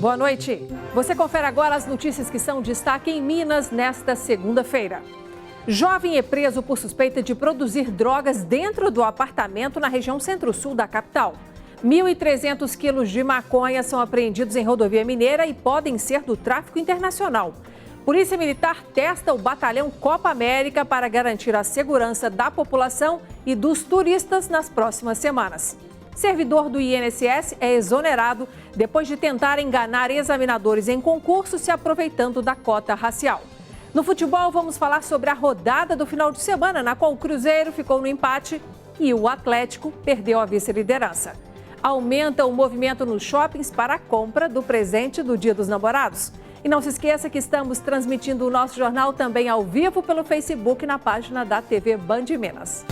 Boa noite. Você confere agora as notícias que são destaque em Minas nesta segunda-feira. Jovem é preso por suspeita de produzir drogas dentro do apartamento na região centro-sul da capital. 1.300 quilos de maconha são apreendidos em rodovia mineira e podem ser do tráfico internacional. Polícia Militar testa o batalhão Copa América para garantir a segurança da população e dos turistas nas próximas semanas. Servidor do INSS é exonerado depois de tentar enganar examinadores em concurso se aproveitando da cota racial. No futebol, vamos falar sobre a rodada do final de semana, na qual o Cruzeiro ficou no empate e o Atlético perdeu a vice-liderança. Aumenta o movimento nos shoppings para a compra do presente do Dia dos Namorados. E não se esqueça que estamos transmitindo o nosso jornal também ao vivo pelo Facebook na página da TV Band Minas.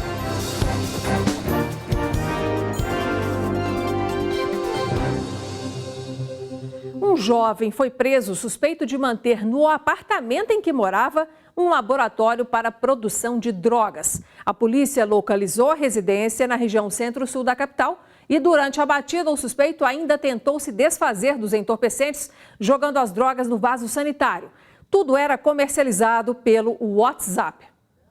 Um jovem foi preso suspeito de manter no apartamento em que morava um laboratório para produção de drogas. A polícia localizou a residência na região centro-sul da capital e durante a batida o suspeito ainda tentou se desfazer dos entorpecentes, jogando as drogas no vaso sanitário. Tudo era comercializado pelo WhatsApp.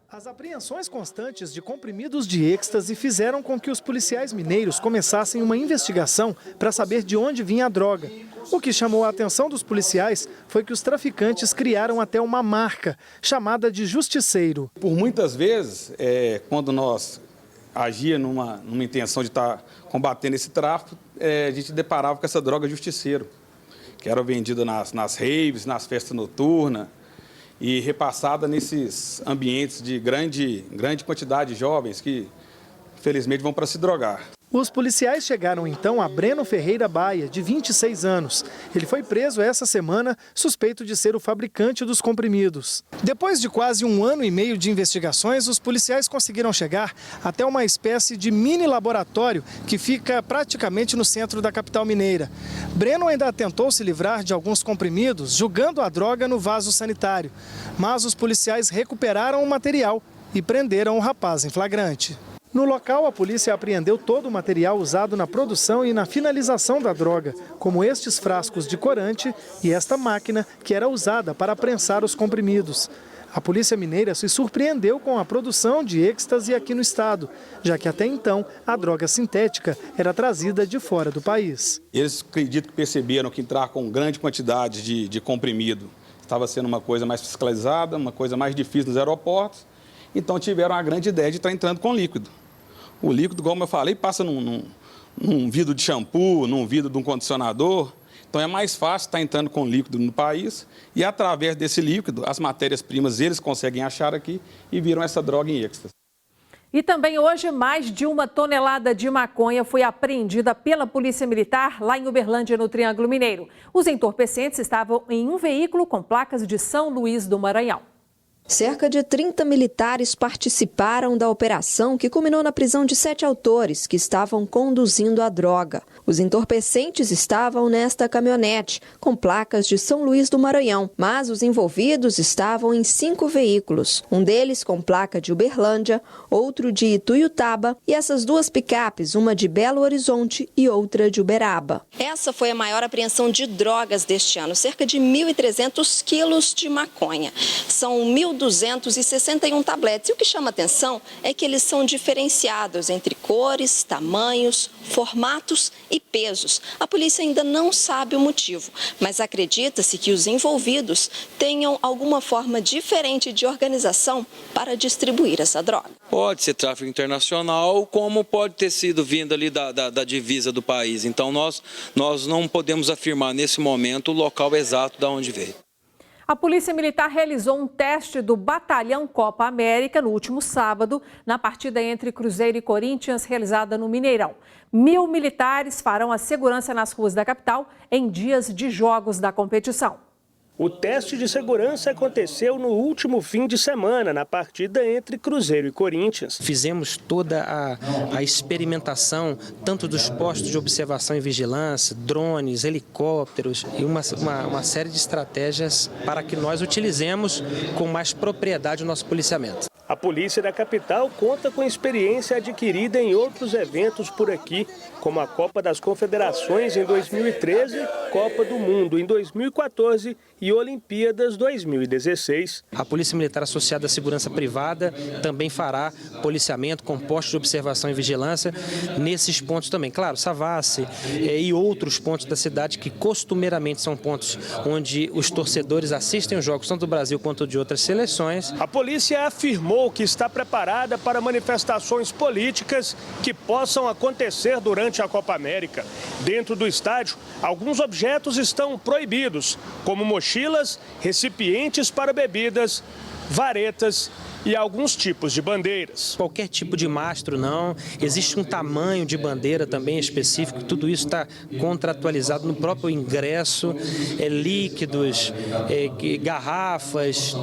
As apreensões constantes de comprimidos de êxtase fizeram com que os policiais mineiros começassem uma investigação para saber de onde vinha a droga. O que chamou a atenção dos policiais foi que os traficantes criaram até uma marca, chamada de Justiceiro. Por muitas vezes, quando nós agíamos numa intenção de estar combatendo esse tráfico, a gente deparava com essa droga Justiceiro, que era vendida nas raves, nas festas noturnas, e repassada nesses ambientes de grande quantidade de jovens que, infelizmente, vão para se drogar. Os policiais chegaram então a Breno Ferreira Baia, de 26 anos. Ele foi preso essa semana, suspeito de ser o fabricante dos comprimidos. Depois de quase 1 ano e meio de investigações, os policiais conseguiram chegar até uma espécie de mini laboratório que fica praticamente no centro da capital mineira. Breno ainda tentou se livrar de alguns comprimidos, jogando a droga no vaso sanitário. Mas os policiais recuperaram o material e prenderam o rapaz em flagrante. No local, a polícia apreendeu todo o material usado na produção e na finalização da droga, como estes frascos de corante e esta máquina que era usada para prensar os comprimidos. A Polícia Mineira se surpreendeu com a produção de êxtase aqui no estado, já que até então a droga sintética era trazida de fora do país. Eles acredito que perceberam que entrar com grande quantidade de comprimido estava sendo uma coisa mais fiscalizada, uma coisa mais difícil nos aeroportos, então tiveram a grande ideia de estar entrando com líquido. O líquido, como eu falei, passa num vidro de shampoo, num vidro de um condicionador. Então é mais fácil estar entrando com líquido no país e através desse líquido, as matérias-primas eles conseguem achar aqui e viram essa droga em êxtase. E também hoje, mais de 1 tonelada de maconha foi apreendida pela Polícia Militar lá em Uberlândia, no Triângulo Mineiro. Os entorpecentes estavam em um veículo com placas de São Luís do Maranhão. Cerca de 30 militares participaram da operação que culminou na prisão de 7 autores que estavam conduzindo a droga. Os entorpecentes estavam nesta caminhonete, com placas de São Luís do Maranhão, mas os envolvidos estavam em 5 veículos. Um deles com placa de Uberlândia, outro de Ituiutaba e essas 2 picapes, uma de Belo Horizonte e outra de Uberaba. Essa foi a maior apreensão de drogas deste ano, cerca de 1.300 quilos de maconha. São 1.261 tabletes. E o que chama atenção é que eles são diferenciados entre cores, tamanhos, formatos e pesos. A polícia ainda não sabe o motivo, mas acredita-se que os envolvidos tenham alguma forma diferente de organização para distribuir essa droga. Pode ser tráfico internacional, como pode ter sido vindo ali da divisa do país. Então nós não podemos afirmar nesse momento o local exato de onde veio. A Polícia Militar realizou um teste do Batalhão Copa América no último sábado, na partida entre Cruzeiro e Corinthians, realizada no Mineirão. 1.000 militares farão a segurança nas ruas da capital em dias de jogos da competição. O teste de segurança aconteceu no último fim de semana, na partida entre Cruzeiro e Corinthians. Fizemos toda a experimentação, tanto dos postos de observação e vigilância, drones, helicópteros e uma série de estratégias para que nós utilizemos com mais propriedade o nosso policiamento. A polícia da capital conta com experiência adquirida em outros eventos por aqui, como a Copa das Confederações em 2013, Copa do Mundo em 2014 e Olimpíadas 2016. A Polícia Militar associada à Segurança Privada também fará policiamento com postos de observação e vigilância nesses pontos também. Claro, Savassi e outros pontos da cidade que costumeiramente são pontos onde os torcedores assistem os jogos, tanto do Brasil quanto de outras seleções. A polícia afirmou que está preparada para manifestações políticas que possam acontecer durante a Copa América. Dentro do estádio, alguns objetos estão proibidos, como mochilas, recipientes para bebidas, varetas e alguns tipos de bandeiras. Qualquer tipo de mastro não, existe um tamanho de bandeira também específico, tudo isso está contratualizado no próprio ingresso, líquidos, garrafas,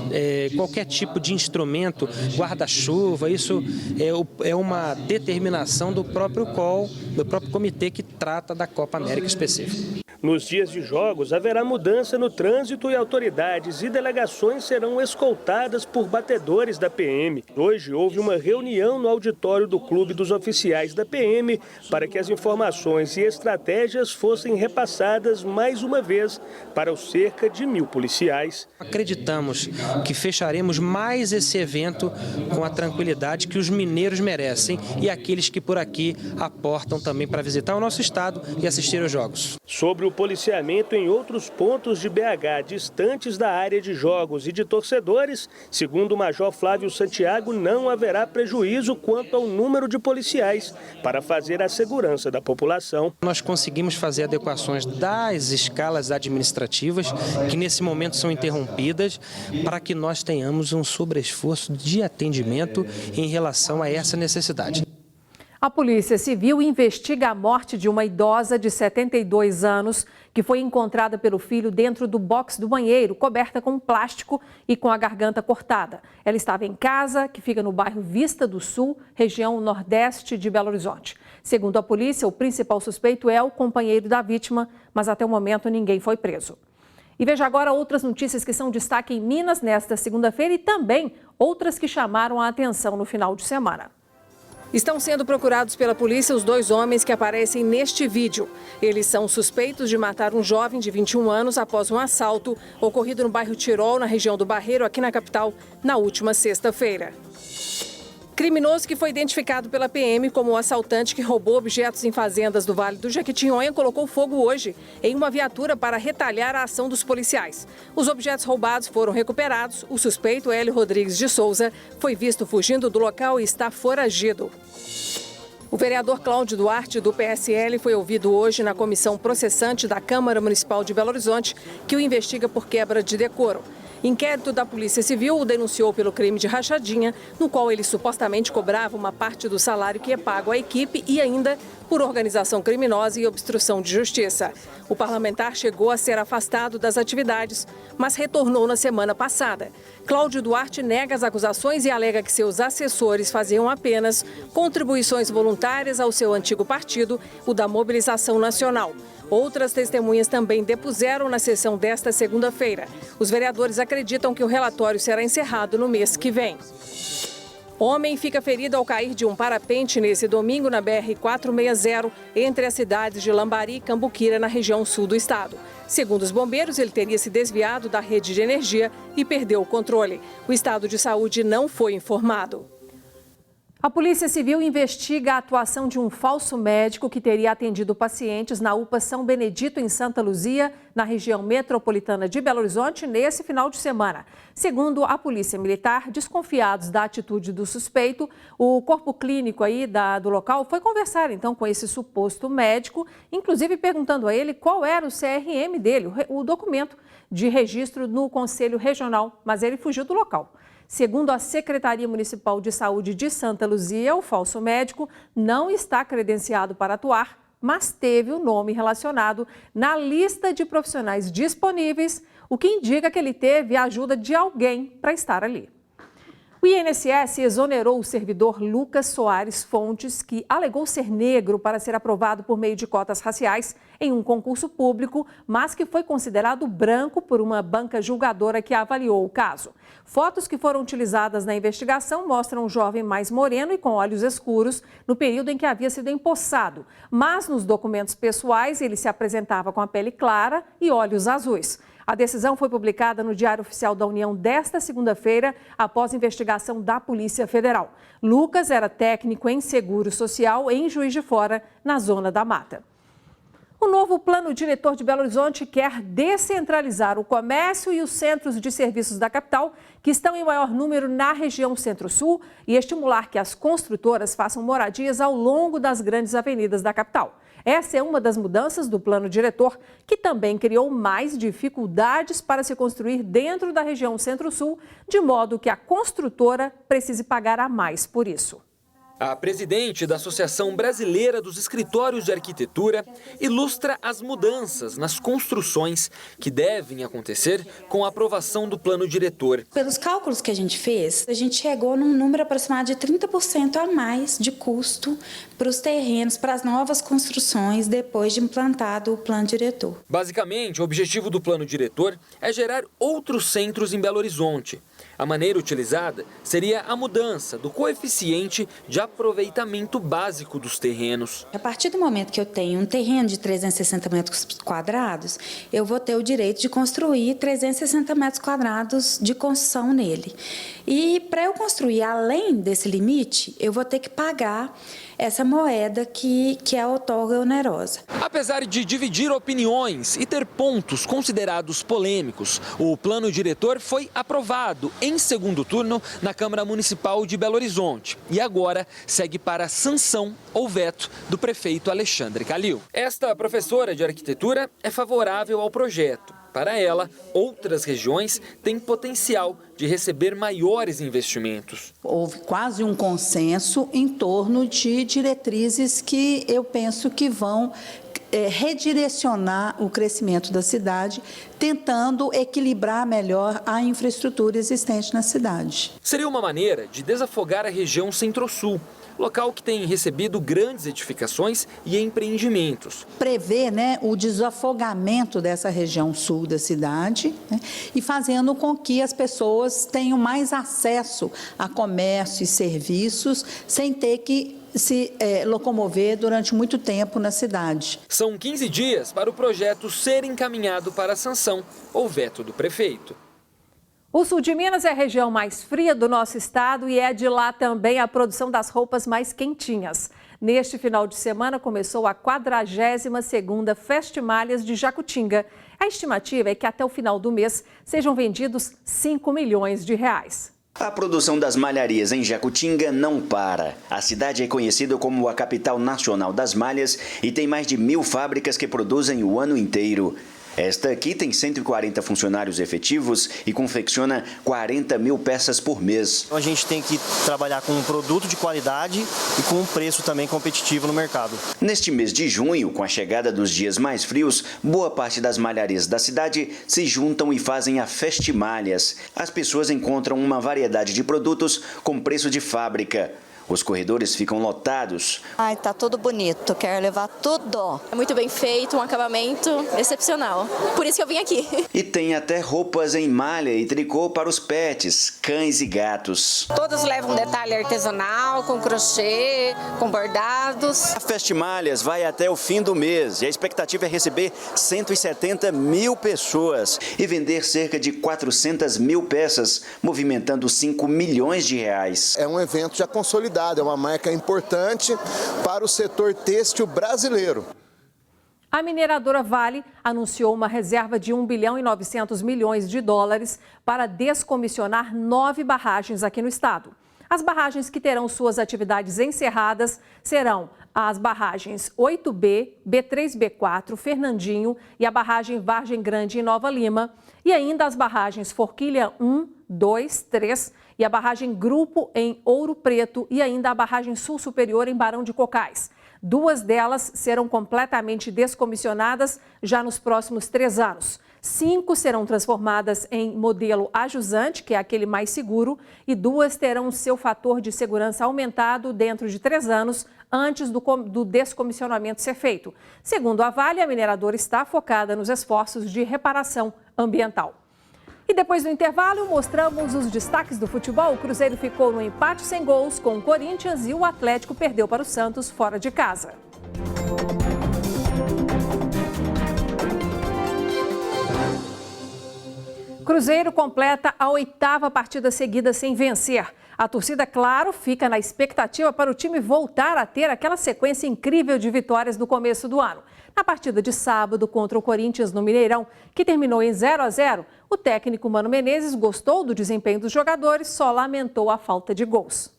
qualquer tipo de instrumento, guarda-chuva, isso é uma determinação do próprio COL, do próprio comitê que trata da Copa América específica. Nos dias de jogos, haverá mudança no trânsito e autoridades e delegações serão escoltadas por batedores da PM. Hoje houve uma reunião no auditório do Clube dos Oficiais da PM para que as informações e estratégias fossem repassadas mais uma vez para os cerca de 1.000 policiais. Acreditamos que fecharemos mais esse evento com a tranquilidade que os mineiros merecem e aqueles que por aqui aportam também para visitar o nosso estado e assistir aos jogos. Sobre o policiamento em outros pontos de BH distantes da área de jogos e de torcedores, segundo o Major Flávio Santiago, não haverá prejuízo quanto ao número de policiais para fazer a segurança da população. Nós conseguimos fazer adequações das escalas administrativas, que nesse momento são interrompidas, para que nós tenhamos um sobreesforço de atendimento em relação a essa necessidade. A Polícia Civil investiga a morte de uma idosa de 72 anos que foi encontrada pelo filho dentro do box do banheiro, coberta com plástico e com a garganta cortada. Ela estava em casa, que fica no bairro Vista do Sul, região nordeste de Belo Horizonte. Segundo a polícia, o principal suspeito é o companheiro da vítima, mas até o momento ninguém foi preso. E veja agora outras notícias que são destaque em Minas nesta segunda-feira e também outras que chamaram a atenção no final de semana. Estão sendo procurados pela polícia os 2 homens que aparecem neste vídeo. Eles são suspeitos de matar um jovem de 21 anos após um assalto ocorrido no bairro Tirol, na região do Barreiro, aqui na capital, na última sexta-feira. Criminoso que foi identificado pela PM como o assaltante que roubou objetos em fazendas do Vale do Jequitinhonha colocou fogo hoje em uma viatura para retalhar a ação dos policiais. Os objetos roubados foram recuperados. O suspeito, Hélio Rodrigues de Souza, foi visto fugindo do local e está foragido. O vereador Cláudio Duarte, do PSL, foi ouvido hoje na comissão processante da Câmara Municipal de Belo Horizonte, que o investiga por quebra de decoro. Inquérito da Polícia Civil o denunciou pelo crime de rachadinha, no qual ele supostamente cobrava uma parte do salário que é pago à equipe e ainda por organização criminosa e obstrução de justiça. O parlamentar chegou a ser afastado das atividades, mas retornou na semana passada. Cláudio Duarte nega as acusações e alega que seus assessores faziam apenas contribuições voluntárias ao seu antigo partido, o da Mobilização Nacional. Outras testemunhas também depuseram na sessão desta segunda-feira. Os vereadores acreditam que o relatório será encerrado no mês que vem. Homem fica ferido ao cair de um parapente nesse domingo na BR-460, entre as cidades de Lambari e Cambuquira, na região sul do estado. Segundo os bombeiros, ele teria se desviado da rede de energia e perdeu o controle. O estado de saúde não foi informado. A Polícia Civil investiga a atuação de um falso médico que teria atendido pacientes na UPA São Benedito, em Santa Luzia, na região metropolitana de Belo Horizonte, nesse final de semana. Segundo a Polícia Militar, desconfiados da atitude do suspeito, o corpo clínico do local foi conversar então com esse suposto médico, inclusive perguntando a ele qual era o CRM dele, o documento de registro no Conselho Regional, mas ele fugiu do local. Segundo a Secretaria Municipal de Saúde de Santa Luzia, o falso médico não está credenciado para atuar, mas teve o nome relacionado na lista de profissionais disponíveis, o que indica que ele teve a ajuda de alguém para estar ali. O INSS exonerou o servidor Lucas Soares Fontes, que alegou ser negro para ser aprovado por meio de cotas raciais em um concurso público, mas que foi considerado branco por uma banca julgadora que avaliou o caso. Fotos que foram utilizadas na investigação mostram um jovem mais moreno e com olhos escuros no período em que havia sido empossado, mas nos documentos pessoais ele se apresentava com a pele clara e olhos azuis. A decisão foi publicada no Diário Oficial da União desta segunda-feira, após investigação da Polícia Federal. Lucas era técnico em seguro social em Juiz de Fora, na Zona da Mata. O novo plano diretor de Belo Horizonte quer descentralizar o comércio e os centros de serviços da capital, que estão em maior número na região Centro-Sul, e estimular que as construtoras façam moradias ao longo das grandes avenidas da capital. Essa é uma das mudanças do plano diretor, que também criou mais dificuldades para se construir dentro da região Centro-Sul, de modo que a construtora precise pagar a mais por isso. A presidente da Associação Brasileira dos Escritórios de Arquitetura ilustra as mudanças nas construções que devem acontecer com a aprovação do plano diretor. Pelos cálculos que a gente fez, a gente chegou num número aproximado de 30% a mais de custo para os terrenos, para as novas construções depois de implantado o plano diretor. Basicamente, o objetivo do plano diretor é gerar outros centros em Belo Horizonte. A maneira utilizada seria a mudança do coeficiente de aproveitamento básico dos terrenos. A partir do momento que eu tenho um terreno de 360 metros quadrados, eu vou ter o direito de construir 360 metros quadrados de construção nele. E para eu construir além desse limite, eu vou ter que pagar essa moeda que é a outorga onerosa. Apesar de dividir opiniões e ter pontos considerados polêmicos, o plano diretor foi aprovado em segundo turno na Câmara Municipal de Belo Horizonte e agora segue para sanção ou veto do prefeito Alexandre Calil. Esta professora de arquitetura é favorável ao projeto. Para ela, outras regiões têm potencial de receber maiores investimentos. Houve quase um consenso em torno de diretrizes que eu penso que vão redirecionar o crescimento da cidade, tentando equilibrar melhor a infraestrutura existente na cidade. Seria uma maneira de desafogar a região Centro-Sul, local que tem recebido grandes edificações e empreendimentos. Prevê, o desafogamento dessa região sul da cidade, e fazendo com que as pessoas tenham mais acesso a comércio e serviços sem ter que se locomover durante muito tempo na cidade. São 15 dias para o projeto ser encaminhado para a sanção ou veto do prefeito. O sul de Minas é a região mais fria do nosso estado e é de lá também a produção das roupas mais quentinhas. Neste final de semana começou a 42ª Festimalhas de Jacutinga. A estimativa é que até o final do mês sejam vendidos 5 milhões de reais. A produção das malharias em Jacutinga não para. A cidade é conhecida como a capital nacional das malhas e tem mais de 1.000 fábricas que produzem o ano inteiro. Esta aqui tem 140 funcionários efetivos e confecciona 40 mil peças por mês. A gente tem que trabalhar com um produto de qualidade e com um preço também competitivo no mercado. Neste mês de junho, com a chegada dos dias mais frios, boa parte das malharias da cidade se juntam e fazem a Festimalhas. As pessoas encontram uma variedade de produtos com preço de fábrica. Os corredores ficam lotados. Ai, tá tudo bonito, quero levar tudo. É muito bem feito, um acabamento excepcional. Por isso que eu vim aqui. E tem até roupas em malha e tricô para os pets, cães e gatos. Todos levam um detalhe artesanal, com crochê, com bordados. A Festimalhas vai até o fim do mês e a expectativa é receber 170 mil pessoas e vender cerca de 400 mil peças, movimentando 5 milhões de reais. É um evento já consolidado. É uma marca importante para o setor têxtil brasileiro. A mineradora Vale anunciou uma reserva de 1 bilhão e 900 milhões de dólares para descomissionar 9 barragens aqui no estado. As barragens que terão suas atividades encerradas serão as barragens 8B, B3, B4, Fernandinho e a barragem Vargem Grande em Nova Lima, e ainda as barragens Forquilha 1, 2, 3 e a barragem Grupo em Ouro Preto e ainda a barragem Sul Superior em Barão de Cocais. 2 delas serão completamente descomissionadas já nos próximos 3 anos. 5 serão transformadas em modelo ajusante, que é aquele mais seguro, e 2 terão seu fator de segurança aumentado dentro de 3 anos antes do descomissionamento ser feito. Segundo a Vale, a mineradora está focada nos esforços de reparação ambiental. E depois do intervalo, mostramos os destaques do futebol. O Cruzeiro ficou no empate sem gols com o Corinthians e o Atlético perdeu para o Santos fora de casa. Cruzeiro completa a 8ª partida seguida sem vencer. A torcida, claro, fica na expectativa para o time voltar a ter aquela sequência incrível de vitórias do começo do ano. Na partida de sábado contra o Corinthians no Mineirão, que terminou em 0-0, o técnico Mano Menezes gostou do desempenho dos jogadores, só lamentou a falta de gols.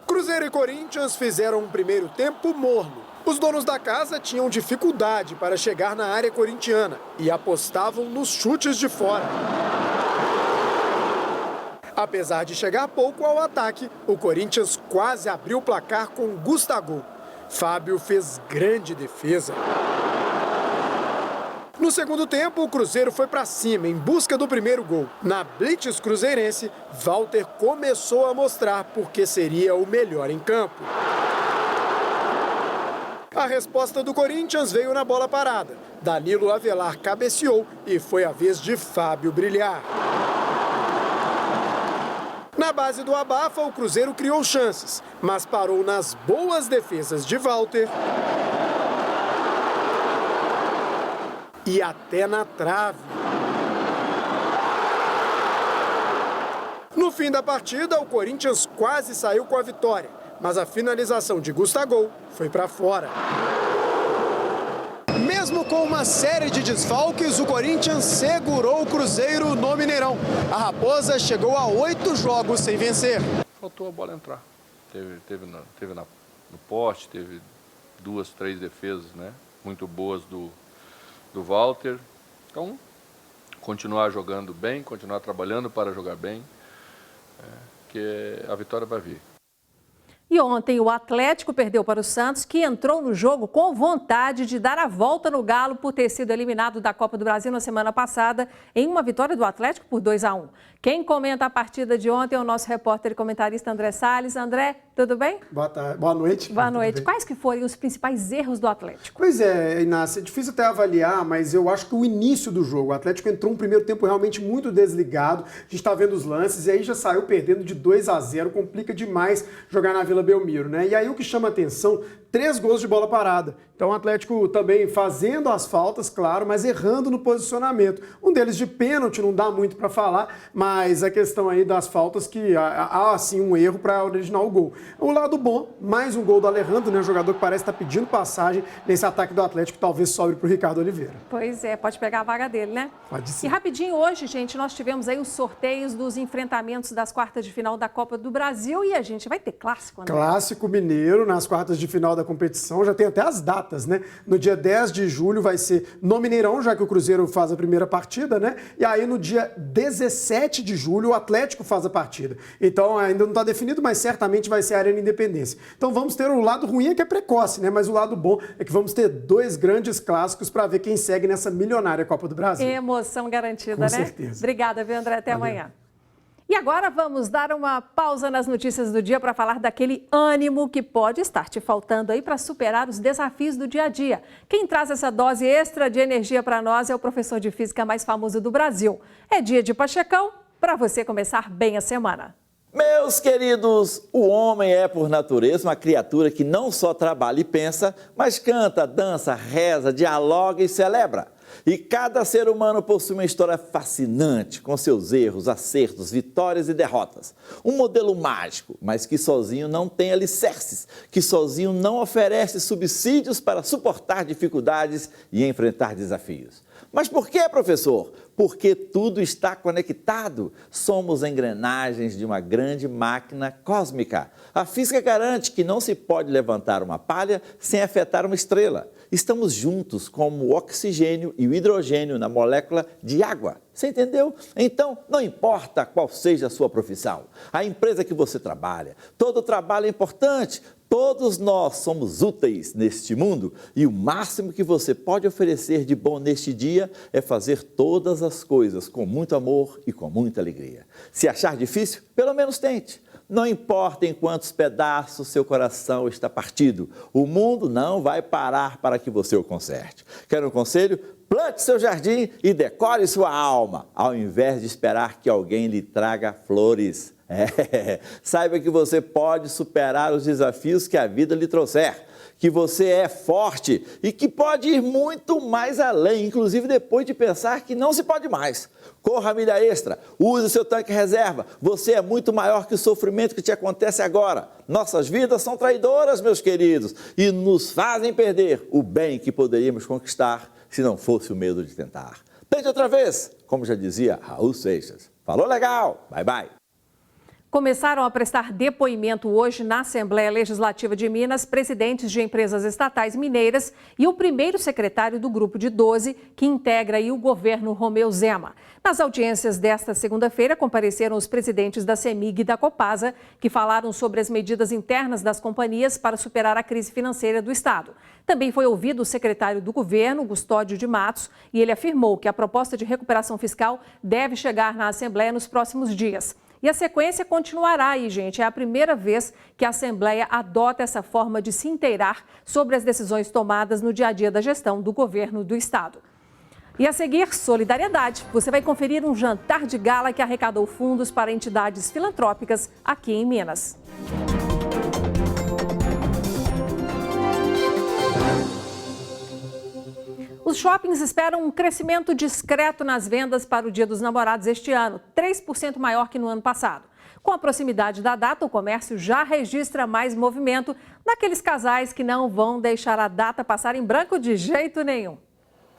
Cruzeiro e Corinthians fizeram um primeiro tempo morno. Os donos da casa tinham dificuldade para chegar na área corintiana e apostavam nos chutes de fora. Apesar de chegar pouco ao ataque, o Corinthians quase abriu o placar com Gustavo. Fábio fez grande defesa. No segundo tempo, o Cruzeiro foi para cima em busca do primeiro gol. Na blitz cruzeirense, Walter começou a mostrar porque seria o melhor em campo. A resposta do Corinthians veio na bola parada. Danilo Avelar cabeceou e foi a vez de Fábio brilhar. Na base do abafa, o Cruzeiro criou chances, mas parou nas boas defesas de Walter e até na trave. No fim da partida, o Corinthians quase saiu com a vitória, mas a finalização de Gustavo foi para fora. Mesmo com uma série de desfalques, o Corinthians segurou o Cruzeiro no Mineirão. A Raposa chegou a 8 jogos sem vencer. Faltou a bola entrar. Teve no poste, teve 2, 3 defesas, né, muito boas do Walter. Então, continuar jogando bem, continuar trabalhando para jogar bem, que a vitória vai vir. E ontem o Atlético perdeu para o Santos, que entrou no jogo com vontade de dar a volta no Galo por ter sido eliminado da Copa do Brasil na semana passada em uma vitória do Atlético por 2-1. Quem comenta a partida de ontem é o nosso repórter e comentarista André Salles. André, tudo bem? Boa tarde. Boa noite. Boa noite. Quais que foram os principais erros do Atlético? Pois é, Inácia, é difícil até avaliar, mas eu acho que o início do jogo, o Atlético entrou um primeiro tempo realmente muito desligado, a gente está vendo os lances e aí já saiu perdendo de 2-0, complica demais jogar na Vila Belmiro, né? E aí o que chama atenção, 3 gols de bola parada. Então o Atlético também fazendo as faltas, claro, mas errando no posicionamento. Um deles de pênalti, não dá muito para falar, mas a questão aí das faltas que há assim um erro para originar o gol. O lado bom, mais um gol do Alejandro, né? Um jogador que parece estar pedindo passagem nesse ataque do Atlético, talvez sobre para o Ricardo Oliveira. Pois é, pode pegar a vaga dele, né? Pode ser. E rapidinho hoje, gente, nós tivemos aí os sorteios dos enfrentamentos das quartas de final da Copa do Brasil e a gente vai ter clássico, né? Clássico mineiro nas quartas de final da competição, já tem até as datas, né? No dia 10 de julho vai ser no Mineirão, já que o Cruzeiro faz a primeira partida, né? E aí no dia 17 de julho o Atlético faz a partida. Então ainda não está definido, mas certamente vai ser a Arena Independência. Então vamos ter o lado ruim é que é precoce, né? Mas o lado bom é que vamos ter 2 grandes clássicos para ver quem segue nessa milionária Copa do Brasil. Emoção garantida, Com né? certeza. Obrigada, viu, André? Até amanhã. E agora vamos dar uma pausa nas notícias do dia para falar daquele ânimo que pode estar te faltando aí para superar os desafios do dia a dia. Quem traz essa dose extra de energia para nós é o professor de física mais famoso do Brasil. É dia de Pachecão para você começar bem a semana. Meus queridos, o homem é por natureza uma criatura que não só trabalha e pensa, mas canta, dança, reza, dialoga e celebra. E cada ser humano possui uma história fascinante, com seus erros, acertos, vitórias e derrotas. Um modelo mágico, mas que sozinho não tem alicerces, que sozinho não oferece subsídios para suportar dificuldades e enfrentar desafios. Mas por que, professor? Porque tudo está conectado. Somos engrenagens de uma grande máquina cósmica. A física garante que não se pode levantar uma palha sem afetar uma estrela. Estamos juntos como o oxigênio e o hidrogênio na molécula de água. Você entendeu? Então, não importa qual seja a sua profissão, a empresa que você trabalha, todo trabalho é importante. Todos nós somos úteis neste mundo e o máximo que você pode oferecer de bom neste dia é fazer todas as coisas com muito amor e com muita alegria. Se achar difícil, pelo menos tente. Não importa em quantos pedaços seu coração está partido, o mundo não vai parar para que você o conserte. Quer um conselho? Plante seu jardim e decore sua alma, ao invés de esperar que alguém lhe traga flores. Saiba que você pode superar os desafios que a vida lhe trouxer, que você é forte e que pode ir muito mais além, inclusive depois de pensar que não se pode mais. Corra a milha extra, use o seu tanque reserva, você é muito maior que o sofrimento que te acontece agora. Nossas vidas são traidoras, meus queridos, e nos fazem perder o bem que poderíamos conquistar se não fosse o medo de tentar. Tente outra vez, como já dizia Raul Seixas. Falou legal, bye bye. Começaram a prestar depoimento hoje na Assembleia Legislativa de Minas presidentes de empresas estatais mineiras e o primeiro secretário do Grupo de 12, que integra o governo Romeu Zema. Nas audiências desta segunda-feira, compareceram os presidentes da CEMIG e da Copasa, que falaram sobre as medidas internas das companhias para superar a crise financeira do Estado. Também foi ouvido o secretário do governo, Custódio de Matos, e ele afirmou que a proposta de recuperação fiscal deve chegar na Assembleia nos próximos dias. E a sequência continuará aí, gente. É a primeira vez que a Assembleia adota essa forma de se inteirar sobre as decisões tomadas no dia a dia da gestão do governo do Estado. E a seguir, solidariedade. Você vai conferir um jantar de gala que arrecadou fundos para entidades filantrópicas aqui em Minas. Os shoppings esperam um crescimento discreto nas vendas para o Dia dos Namorados este ano, 3% maior que no ano passado. Com a proximidade da data, o comércio já registra mais movimento daqueles casais que não vão deixar a data passar em branco de jeito nenhum.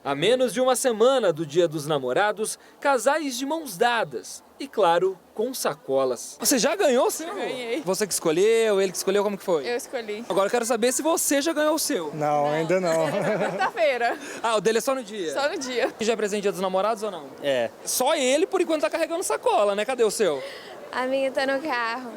A menos de uma semana do Dia dos Namorados, casais de mãos dadas e, claro, com sacolas. Você já ganhou o seu? Eu ganhei. Você que escolheu, ele que escolheu, como que foi? Eu escolhi. Agora eu quero saber se você já ganhou o seu. Não, ainda não. Quarta-feira. Ah, o dele é só no dia? Só no dia. Já é presente Dia dos Namorados ou não? É. Só ele, por enquanto, tá carregando sacola, né? Cadê o seu? A minha tá no carro.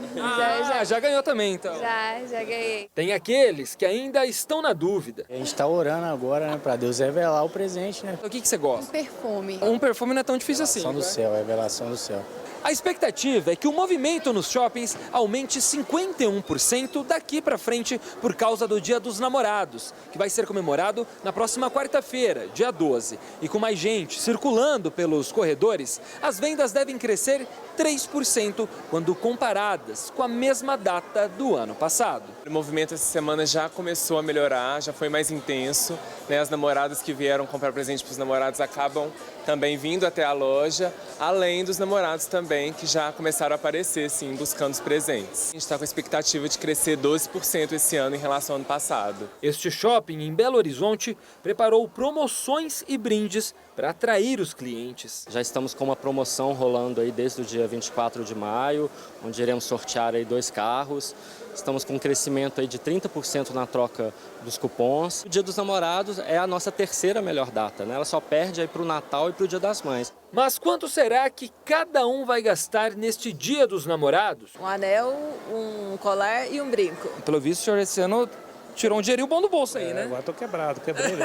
Já ganhou também, então? Já ganhei. Tem aqueles que ainda estão na dúvida. A gente tá orando agora, né, pra Deus revelar o presente, né? O que você gosta? Um perfume. Um perfume não é tão difícil assim. Revelação do céu, revelação do céu. A expectativa é que o movimento nos shoppings aumente 51% daqui para frente por causa do Dia dos Namorados, que vai ser comemorado na próxima quarta-feira, dia 12. E com mais gente circulando pelos corredores, as vendas devem crescer 3% quando comparadas com a mesma data do ano passado. O movimento essa semana já começou a melhorar, já foi mais intenso, né? As namoradas que vieram comprar presente para os namorados acabam também vindo até a loja, além dos namorados também que já começaram a aparecer, sim, buscando os presentes. A gente está com a expectativa de crescer 12% esse ano em relação ao ano passado. Este shopping em Belo Horizonte preparou promoções e brindes para atrair os clientes. Já estamos com uma promoção rolando aí desde o dia 24 de maio, onde iremos sortear aí 2 carros. Estamos com um crescimento aí de 30% na troca dos cupons. O Dia dos Namorados é a nossa terceira melhor data, né? Ela só perde aí para o Natal e para o Dia das Mães. Mas quanto será que cada um vai gastar neste Dia dos Namorados? Um anel, um colar e um brinco. Pelo visto, o senhor esse ano tirou um dinheirinho bom do bolso aí, né? Agora tô quebrado, quebrei.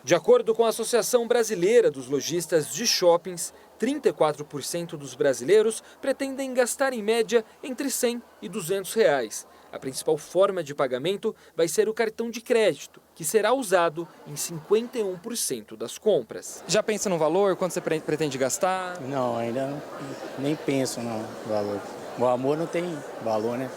De acordo com a Associação Brasileira dos Lojistas de Shoppings, 34% dos brasileiros pretendem gastar em média entre R$100 e R$200. A principal forma de pagamento vai ser o cartão de crédito, que será usado em 51% das compras. Já pensa no valor? Quanto você pretende gastar? Não, ainda não, nem penso no valor. O amor não tem valor, né?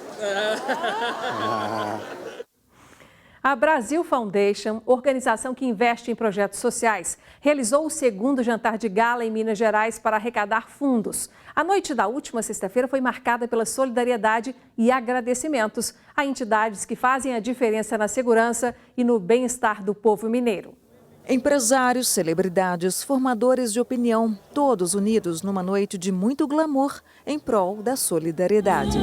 A Brasil Foundation, organização que investe em projetos sociais, realizou o segundo jantar de gala em Minas Gerais para arrecadar fundos. A noite da última sexta-feira foi marcada pela solidariedade e agradecimentos a entidades que fazem a diferença na segurança e no bem-estar do povo mineiro. Empresários, celebridades, formadores de opinião, todos unidos numa noite de muito glamour em prol da solidariedade.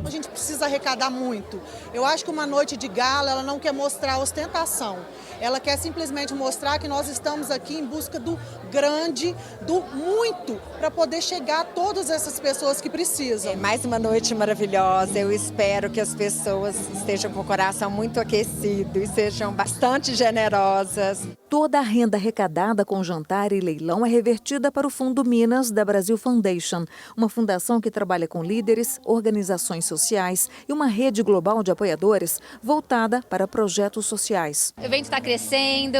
A gente precisa arrecadar muito Eu acho que uma noite de gala, ela não quer mostrar ostentação. Ela quer simplesmente mostrar que nós estamos aqui em busca do grande, do muito, para poder chegar a todas essas pessoas que precisam. Mais uma noite maravilhosa. Eu espero que as pessoas estejam com o coração muito aquecido e sejam bastante generosas. Toda a renda arrecadada com jantar e leilão é revertida para o Fundo Minas da Brasil Foundation, uma fundação que trabalha com líderes, organizações sociais e uma rede global de apoiadores voltada para projetos sociais. O evento está crescendo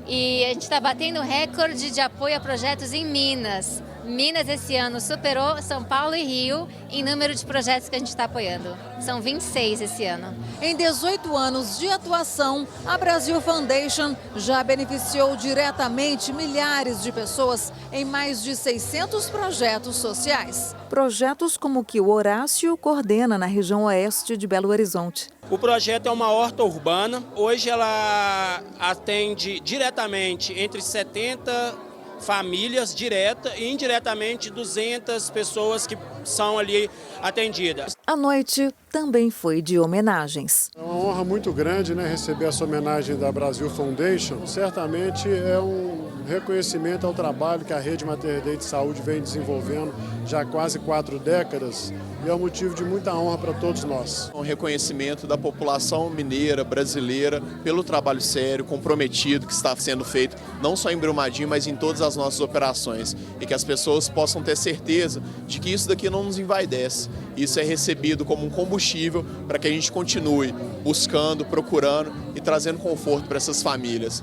e a gente está batendo recorde de apoio a projetos em Minas. Minas esse ano superou São Paulo e Rio em número de projetos que a gente está apoiando. São 26 esse ano. Em 18 anos de atuação, a Brasil Foundation já beneficiou diretamente milhares de pessoas em mais de 600 projetos sociais. Projetos como o que o Horácio coordena na região oeste de Belo Horizonte. O projeto é uma horta urbana. Hoje ela atende diretamente entre 70 famílias direta e indiretamente 200 pessoas que são ali atendidas. A noite também foi de homenagens. É uma honra muito grande, né, receber essa homenagem da Brasil Foundation. Certamente é um reconhecimento ao trabalho que a Rede Mater Dei de Saúde vem desenvolvendo já há quase 4 décadas e é um motivo de muita honra para todos nós. Um reconhecimento da população mineira, brasileira, pelo trabalho sério, comprometido que está sendo feito, não só em Brumadinho, mas em todas as nossas operações. E que as pessoas possam ter certeza de que isso daqui não nos envaidece. Isso é recebido como um combustível para que a gente continue buscando, procurando e trazendo conforto para essas famílias.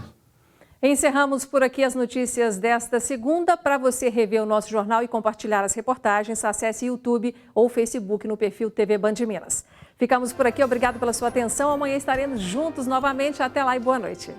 Encerramos por aqui as notícias desta segunda. Para você rever o nosso jornal e compartilhar as reportagens, acesse YouTube ou Facebook no perfil TV Band Minas. Ficamos por aqui, obrigado pela sua atenção. Amanhã estaremos juntos novamente. Até lá e boa noite.